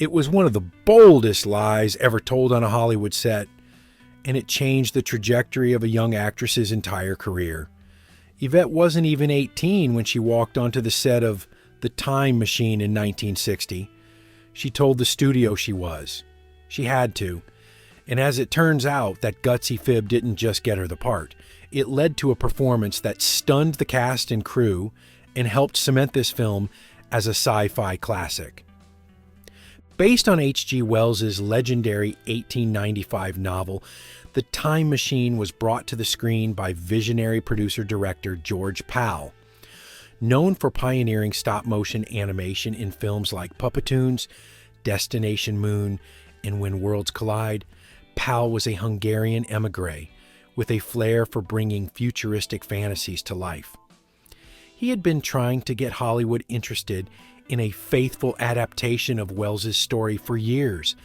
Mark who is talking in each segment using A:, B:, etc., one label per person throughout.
A: It was one of the boldest lies ever told on a Hollywood set, and it changed the trajectory of a young actress's entire career. Yvette wasn't even 18 when she walked onto the set of The Time Machine in 1960. She told the studio she was. She had to. And as it turns out, that gutsy fib didn't just get her the part. It led to a performance that stunned the cast and crew and helped cement this film as a sci-fi classic. Based on H.G. Wells's legendary 1895 novel, The Time Machine was brought to the screen by visionary producer-director George Pal. Known for pioneering stop-motion animation in films like Puppetoons, Destination Moon, and When Worlds Collide, Pal was a Hungarian émigré with a flair for bringing futuristic fantasies to life. He had been trying to get Hollywood interested in a faithful adaptation of Wells's story for years,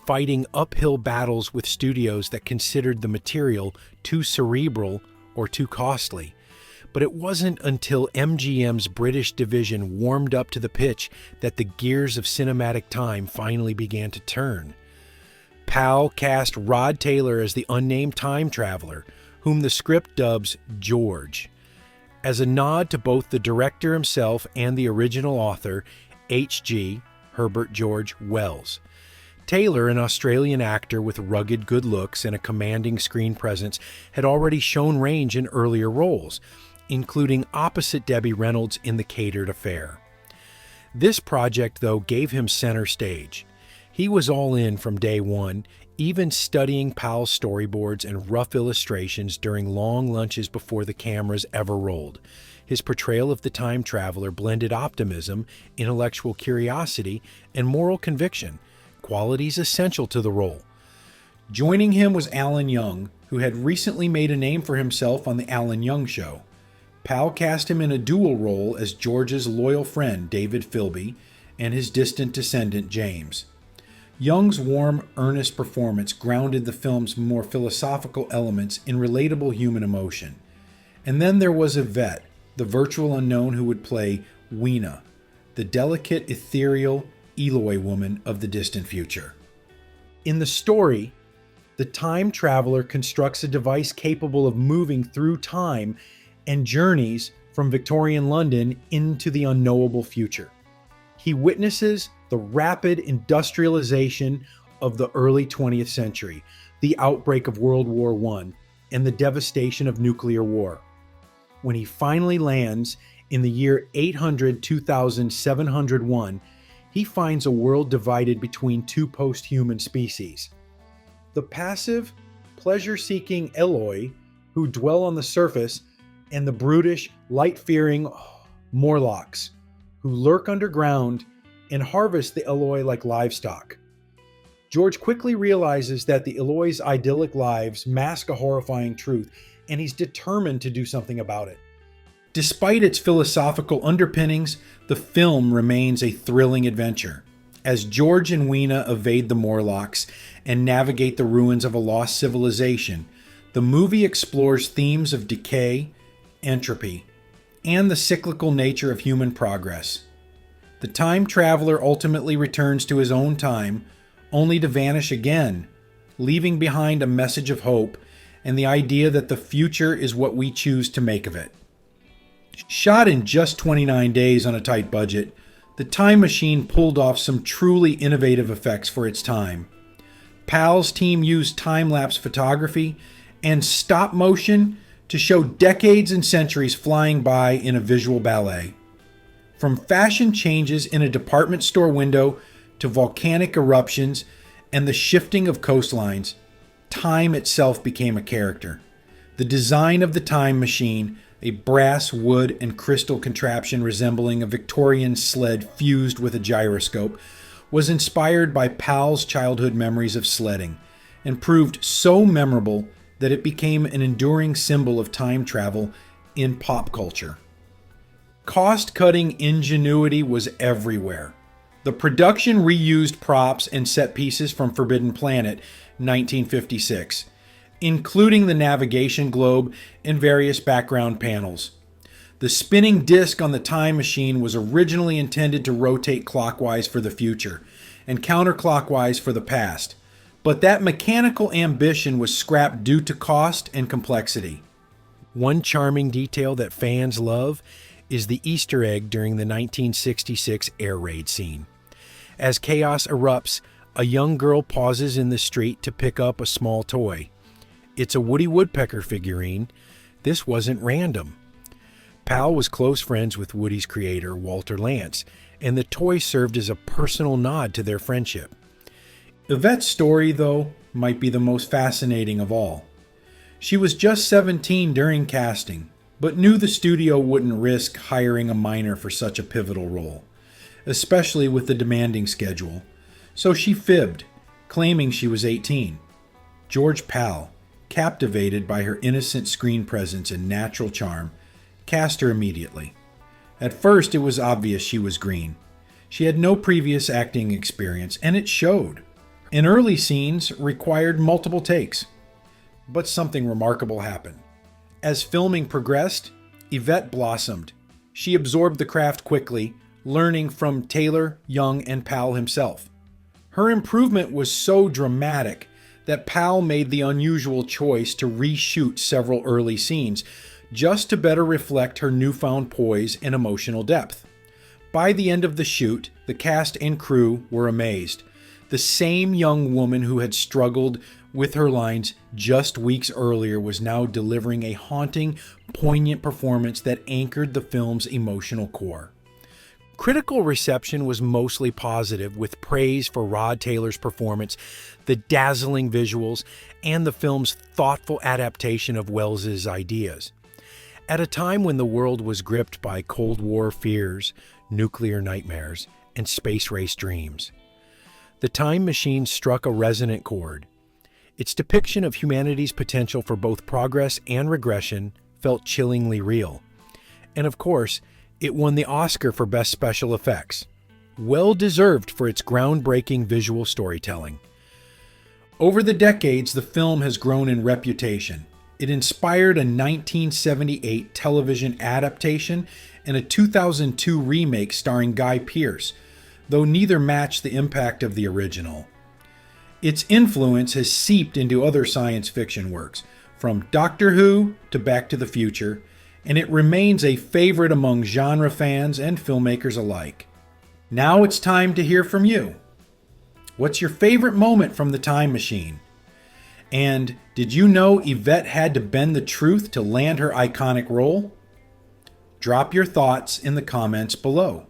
A: fighting uphill battles with studios that considered the material too cerebral or too costly. But it wasn't until MGM's British division warmed up to the pitch that the gears of cinematic time finally began to turn. Pal cast Rod Taylor as the unnamed time traveler, whom the script dubs George, as a nod to both the director himself and the original author, H.G. Herbert George Wells. Taylor, an Australian actor with rugged good looks and a commanding screen presence, had already shown range in earlier roles, including opposite Debbie Reynolds in The Catered Affair. This project, though, gave him center stage. He was all in from day one, even studying Pal's storyboards and rough illustrations during long lunches before the cameras ever rolled. His portrayal of the time traveler blended optimism, intellectual curiosity, and moral conviction, qualities essential to the role. Joining him was Alan Young, who had recently made a name for himself on The Alan Young Show. Pal cast him in a dual role as George's loyal friend, David Philby, and his distant descendant, James. Young's warm, earnest performance grounded the film's more philosophical elements in relatable human emotion. And then there was Yvette, the virtual unknown who would play Weena, the delicate, ethereal Eloy woman of the distant future. In the story, the time traveler constructs a device capable of moving through time and journeys from Victorian London into the unknowable future. He witnesses the rapid industrialization of the early 20th century, the outbreak of World War I, and the devastation of nuclear war. When he finally lands in the year 800-2701, he finds a world divided between two post-human species. The passive, pleasure-seeking Eloi, who dwell on the surface, and the brutish, light-fearing Morlocks, who lurk underground and harvest the Eloi like livestock. George quickly realizes that the Eloi's idyllic lives mask a horrifying truth, and he's determined to do something about it. Despite its philosophical underpinnings, the film remains a thrilling adventure. As George and Weena evade the Morlocks and navigate the ruins of a lost civilization, the movie explores themes of decay, entropy, and the cyclical nature of human progress. The time traveler ultimately returns to his own time, only to vanish again, leaving behind a message of hope and the idea that the future is what we choose to make of it. Shot in just 29 days on a tight budget, The Time Machine pulled off some truly innovative effects for its time. Pal's team used time-lapse photography and stop motion to show decades and centuries flying by in a visual ballet. From fashion changes in a department store window to volcanic eruptions and the shifting of coastlines, time itself became a character. The design of the time machine, a brass, wood, and crystal contraption resembling a Victorian sled fused with a gyroscope, was inspired by Pal's childhood memories of sledding and proved so memorable that it became an enduring symbol of time travel in pop culture. Cost-cutting ingenuity was everywhere. The production reused props and set pieces from Forbidden Planet, 1956, including the navigation globe and various background panels. The spinning disc on the time machine was originally intended to rotate clockwise for the future, and counterclockwise for the past. But that mechanical ambition was scrapped due to cost and complexity. One charming detail that fans love is the Easter egg during the 1966 air raid scene. As chaos erupts, a young girl pauses in the street to pick up a small toy. It's a Woody Woodpecker figurine. This wasn't random. Pal was close friends with Woody's creator, Walter Lantz, and the toy served as a personal nod to their friendship. Yvette's story, though, might be the most fascinating of all. She was just 17 during casting, but knew the studio wouldn't risk hiring a minor for such a pivotal role, especially with the demanding schedule. So she fibbed, claiming she was 18. George Pal, captivated by her innocent screen presence and natural charm, cast her immediately. At first, it was obvious she was green. She had no previous acting experience, and it showed. In early scenes required multiple takes. But something remarkable happened. As filming progressed, Yvette blossomed. She absorbed the craft quickly, learning from Taylor, Young, and Pal himself. Her improvement was so dramatic that Pal made the unusual choice to reshoot several early scenes just to better reflect her newfound poise and emotional depth. By the end of the shoot, the cast and crew were amazed. The same young woman who had struggled with her lines just weeks earlier was now delivering a haunting, poignant performance that anchored the film's emotional core. Critical reception was mostly positive, with praise for Rod Taylor's performance, the dazzling visuals, and the film's thoughtful adaptation of Wells's ideas. At a time when the world was gripped by Cold War fears, nuclear nightmares, and space race dreams, The Time Machine struck a resonant chord. Its depiction of humanity's potential for both progress and regression felt chillingly real. And of course, it won the Oscar for Best Special Effects, well deserved for its groundbreaking visual storytelling. Over the decades, the film has grown in reputation. It inspired a 1978 television adaptation and a 2002 remake starring Guy Pearce, though neither matched the impact of the original. Its influence has seeped into other science fiction works, from Doctor Who to Back to the Future, and it remains a favorite among genre fans and filmmakers alike. Now it's time to hear from you. What's your favorite moment from The Time Machine? And did you know Yvette had to bend the truth to land her iconic role? Drop your thoughts in the comments below.